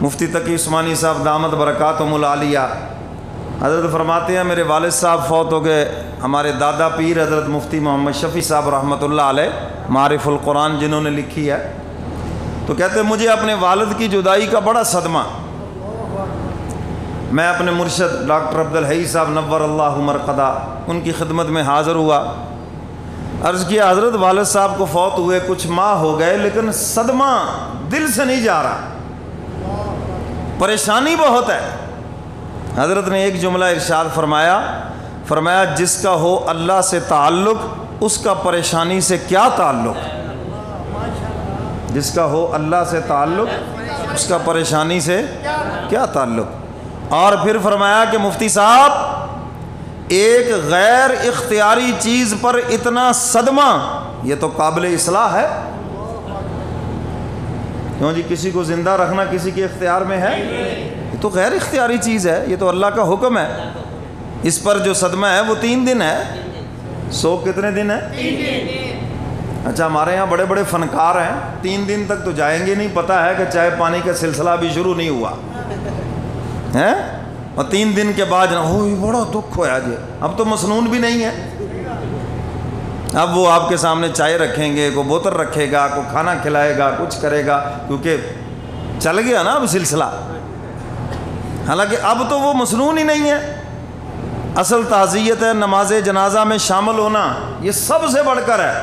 مفتی تقی عثمانی صاحب دامت برکاتہم العالیہ حضرت فرماتے ہیں میرے والد صاحب فوت ہو گئے، ہمارے دادا پیر حضرت مفتی محمد شفیع صاحب رحمۃ اللہ علیہ معارف القرآن جنہوں نے لکھی ہے، تو کہتے ہیں مجھے اپنے والد کی جدائی کا بڑا صدمہ، میں اپنے مرشد ڈاکٹر عبدالحی صاحب نور اللہ مرقدہ ان کی خدمت میں حاضر ہوا، عرض کیا حضرت والد صاحب کو فوت ہوئے کچھ ماہ ہو گئے لیکن صدمہ دل سے نہیں جا رہا، پریشانی بہت ہے۔ حضرت نے ایک جملہ ارشاد فرمایا جس کا ہو اللہ سے تعلق اس کا پریشانی سے کیا تعلق، جس کا ہو اللہ سے تعلق اس کا پریشانی سے کیا تعلق۔ اور پھر فرمایا کہ مفتی صاحب ایک غیر اختیاری چیز پر اتنا صدمہ یہ تو قابل اصلاح ہے، کیوں جی کسی کو زندہ رکھنا کسی کے اختیار میں ہے، یہ تو غیر اختیاری چیز ہے، یہ تو اللہ کا حکم ہے، اس پر جو صدمہ ہے وہ 3 دن ہے۔ سو کتنے دن ہے؟ 3 دن۔ اچھا ہمارے یہاں بڑے بڑے فنکار ہیں 3 دن تک تو جائیں گے نہیں، پتہ ہے کہ چائے پانی کا سلسلہ بھی شروع نہیں ہوا ہے، اور 3 دن کے بعد بڑا دکھ ہوا جی، اب تو مسنون بھی نہیں ہے، اب وہ آپ کے سامنے چائے رکھیں گے، کوئی بوتل رکھے گا، کوئی کھانا کھلائے گا، کچھ کرے گا، کیونکہ چل گیا نا اب سلسلہ، حالانکہ اب تو وہ مسنون ہی نہیں ہے۔ اصل تعزیت ہے نماز جنازہ میں شامل ہونا، یہ سب سے بڑھ کر ہے،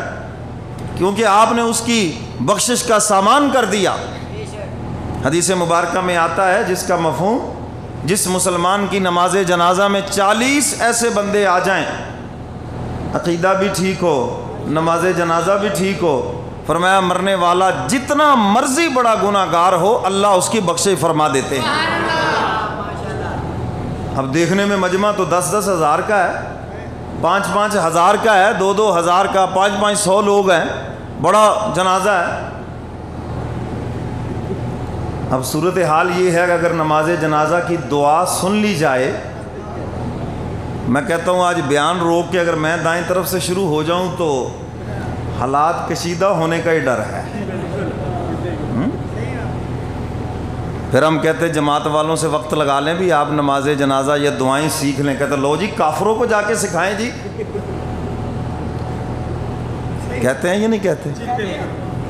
کیونکہ آپ نے اس کی بخشش کا سامان کر دیا۔ حدیث مبارکہ میں آتا ہے جس کا مفہوم جس مسلمان کی نماز جنازہ میں 40 ایسے بندے آ جائیں، عقیدہ بھی ٹھیک ہو، نماز جنازہ بھی ٹھیک ہو، فرمایا مرنے والا جتنا مرضی بڑا گناہ گار ہو اللہ اس کی بخشش فرما دیتے ہیں۔ اب دیکھنے میں مجمع تو 10-10 ہزار کا ہے، 5-5 ہزار کا ہے، 2-2 ہزار کا، 500 لوگ ہیں، بڑا جنازہ ہے۔ اب صورتحال یہ ہے کہ اگر نماز جنازہ کی دعا سن لی جائے، میں کہتا ہوں آج بیان روک کے اگر میں دائیں طرف سے شروع ہو جاؤں تو حالات کشیدہ ہونے کا ہی ڈر ہے۔ پھر ہم کہتے ہیں جماعت والوں سے وقت لگا لیں بھی آپ نماز جنازہ یا دعائیں سیکھ لیں، کہتے ہیں لو جی کافروں کو جا کے سکھائیں جی، کہتے ہیں یا نہیں کہتے؟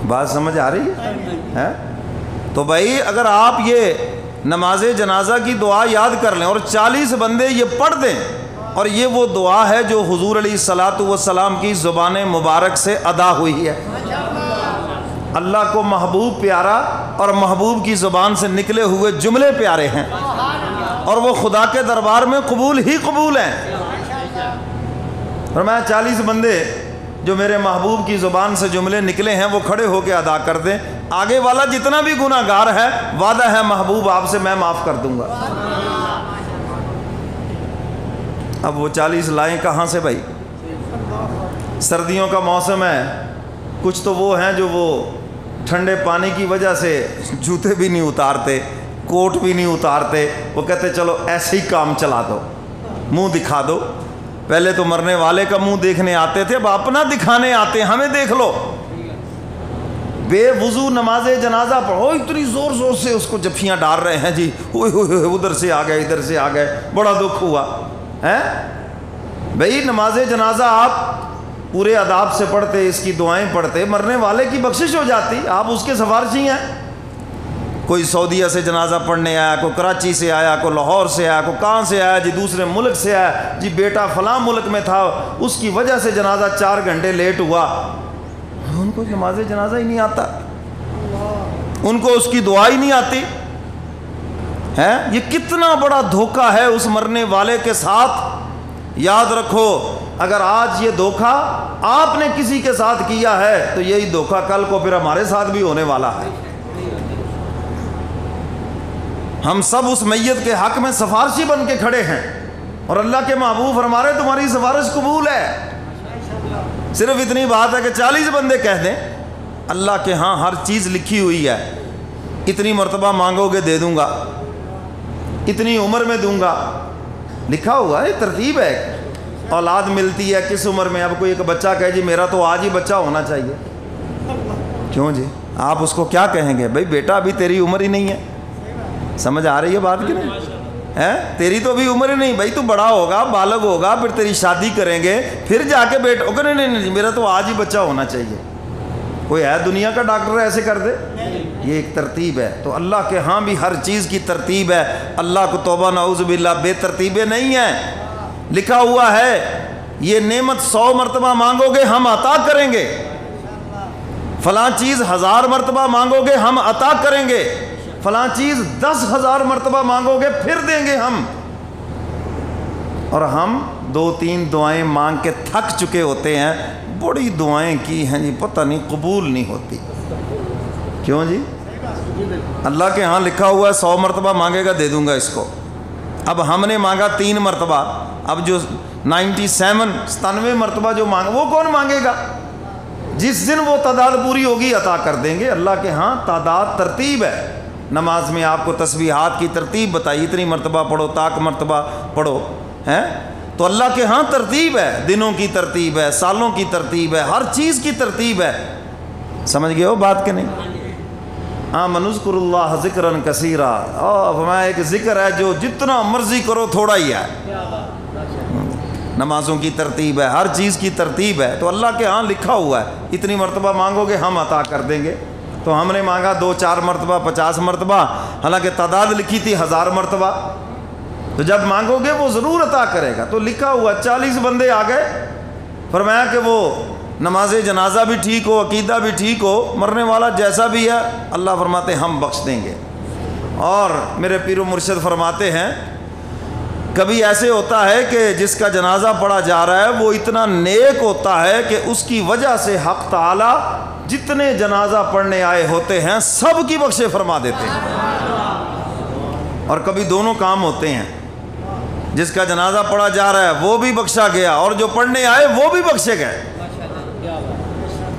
بات سمجھ آ رہی ہے؟ تو بھائی اگر آپ یہ نماز جنازہ کی دعا یاد کر لیں اور 40 بندے یہ پڑھ دیں، اور یہ وہ دعا ہے جو حضور علیہ الصلاۃ والسلام کی زبان مبارک سے ادا ہوئی ہے، اللہ کو محبوب پیارا اور محبوب کی زبان سے نکلے ہوئے جملے پیارے ہیں، اور وہ خدا کے دربار میں قبول ہی قبول ہیں۔ فرمایا 40 بندے جو میرے محبوب کی زبان سے جملے نکلے ہیں وہ کھڑے ہو کے ادا کر دیں، آگے والا جتنا بھی گناہ گار ہے وعدہ ہے محبوب آپ سے میں معاف کر دوں گا۔ اب وہ 40 لائیں کہاں سے بھائی؟ سردیوں کا موسم ہے، کچھ تو وہ ہیں جو وہ ٹھنڈے پانی کی وجہ سے جوتے بھی نہیں اتارتے، کوٹ بھی نہیں اتارتے، وہ کہتے چلو ایسے ہی کام چلا دو، منہ دکھا دو۔ پہلے تو مرنے والے کا منہ دیکھنے آتے تھے، اب اپنا دکھانے آتے ہیں، ہمیں دیکھ لو۔ بے وضو نماز جنازہ پڑھو، اتنی زور زور سے اس کو جفیاں ڈال رہے ہیں جی، ادھر سے آ گئے ادھر سے آ گئے، بڑا دکھ ہوا ہے۔ بھئی نماز جنازہ آپ پورے آداب سے پڑھتے، اس کی دعائیں پڑھتے، مرنے والے کی بخشش ہو جاتی، آپ اس کے سفارشی ہیں۔ کوئی سعودیہ سے جنازہ پڑھنے آیا، کوئی کراچی سے آیا، کوئی لاہور سے آیا، کوئی کہاں سے آیا جی، دوسرے ملک سے آیا جی، بیٹا فلاں ملک میں تھا اس کی وجہ سے جنازہ 4 گھنٹے لیٹ ہوا، ان کو نماز جنازہ ہی نہیں آتا، ان کو اس کی دعا ہی نہیں آتی ہے۔ یہ کتنا بڑا دھوکہ ہے اس مرنے والے کے ساتھ۔ یاد رکھو اگر آج یہ دھوکہ آپ نے کسی کے ساتھ کیا ہے تو یہی دھوکہ کل کو پھر ہمارے ساتھ بھی ہونے والا ہے۔ ہم سب اس میت کے حق میں سفارشی بن کے کھڑے ہیں، اور اللہ کے محبوب فرما رہے تمہاری سفارش قبول ہے۔ صرف اتنی بات ہے کہ 40 بندے کہہ دیں اللہ کے ہاں ہر چیز لکھی ہوئی ہے، اتنی مرتبہ مانگو گے دے دوں گا، اتنی عمر میں دوں گا، لکھا ہوا ہے، ترتیب ہے۔ اولاد ملتی ہے کس عمر میں؟ اب کوئی ایک بچہ کہے جی میرا تو آج ہی بچہ ہونا چاہیے، کیوں جی آپ اس کو کیا کہیں گے؟ بھائی بیٹا ابھی تیری عمر ہی نہیں ہے، سمجھ آ رہی ہے بات کہ نہیں ہے؟ تیری تو ابھی عمر ہی نہیں بھائی، تو بڑا ہوگا، بالغ ہوگا، پھر تیری شادی کریں گے، پھر جا کے بیٹا نہیں میرا تو آج ہی بچہ ہونا چاہیے۔ کوئی ہے دنیا کا ڈاکٹر ایسے کر دے؟ یہ ایک ترتیب ہے۔ تو اللہ کے ہاں بھی ہر چیز کی ترتیب ہے۔ اللہ کو توبہ نعوذ باللہ بے ترتیبیں نہیں ہیں۔ لکھا ہوا ہے یہ نعمت 100 مرتبہ مانگو گے ہم عطا کریں گے، فلاں چیز 1000 مرتبہ مانگو گے ہم عطا کریں گے، فلاں چیز 10,000 مرتبہ مانگو گے پھر دیں گے ہم۔ اور ہم 2-3 دعائیں مانگ کے تھک چکے ہوتے ہیں، بڑی دعائیں کی ہیں جی، پتہ نہیں قبول نہیں ہوتی۔ کیوں جی؟ اللہ کے ہاں لکھا ہوا ہے 100 مرتبہ مانگے گا دے دوں گا اس کو۔ اب ہم نے مانگا 3 مرتبہ، اب جو 97 مرتبہ جو مانگا وہ کون مانگے گا؟ جس دن وہ تعداد پوری ہوگی عطا کر دیں گے۔ اللہ کے ہاں تعداد ترتیب ہے۔ نماز میں آپ کو تسبیحات کی ترتیب بتائی، اتنی مرتبہ پڑھو، تاک مرتبہ پڑھو، ہیں؟ تو اللہ کے ہاں ترتیب ہے، دنوں کی ترتیب ہے، سالوں کی ترتیب ہے، ہر چیز کی ترتیب ہے۔ سمجھ گئے ہو بات کہ نہیں؟ آمنوا اذکروا اللہ ذکرا کثیرا، فرمایا ایک ذکر ہے جو جتنا مرضی کرو تھوڑا ہی ہے۔ نمازوں کی ترتیب ہے، ہر چیز کی ترتیب ہے۔ تو اللہ کے ہاں لکھا ہوا ہے اتنی مرتبہ مانگو گے ہم عطا کر دیں گے۔ تو ہم نے مانگا 2-4 مرتبہ، 50 مرتبہ، حالانکہ تعداد لکھی تھی 1000 مرتبہ۔ تو جب مانگو گے وہ ضرور عطا کرے گا۔ تو لکھا ہوا 40 بندے آ گئے، فرمایا کہ وہ نماز جنازہ بھی ٹھیک ہو، عقیدہ بھی ٹھیک ہو، مرنے والا جیسا بھی ہے اللہ فرماتے ہیں ہم بخش دیں گے۔ اور میرے پیر و مرشد فرماتے ہیں کبھی ایسے ہوتا ہے کہ جس کا جنازہ پڑھا جا رہا ہے وہ اتنا نیک ہوتا ہے کہ اس کی وجہ سے حق تعالی جتنے جنازہ پڑھنے آئے ہوتے ہیں سب کی بخشے فرما دیتے ہیں۔ اور کبھی دونوں کام ہوتے ہیں، جس کا جنازہ پڑھا جا رہا ہے وہ بھی بخشا گیا اور جو پڑھنے آئے وہ بھی بخشے گئے۔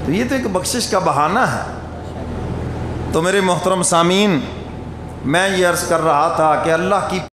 تو یہ تو ایک بخشش کا بہانہ ہے۔ تو میرے محترم سامعین، میں یہ عرض کر رہا تھا کہ اللہ کی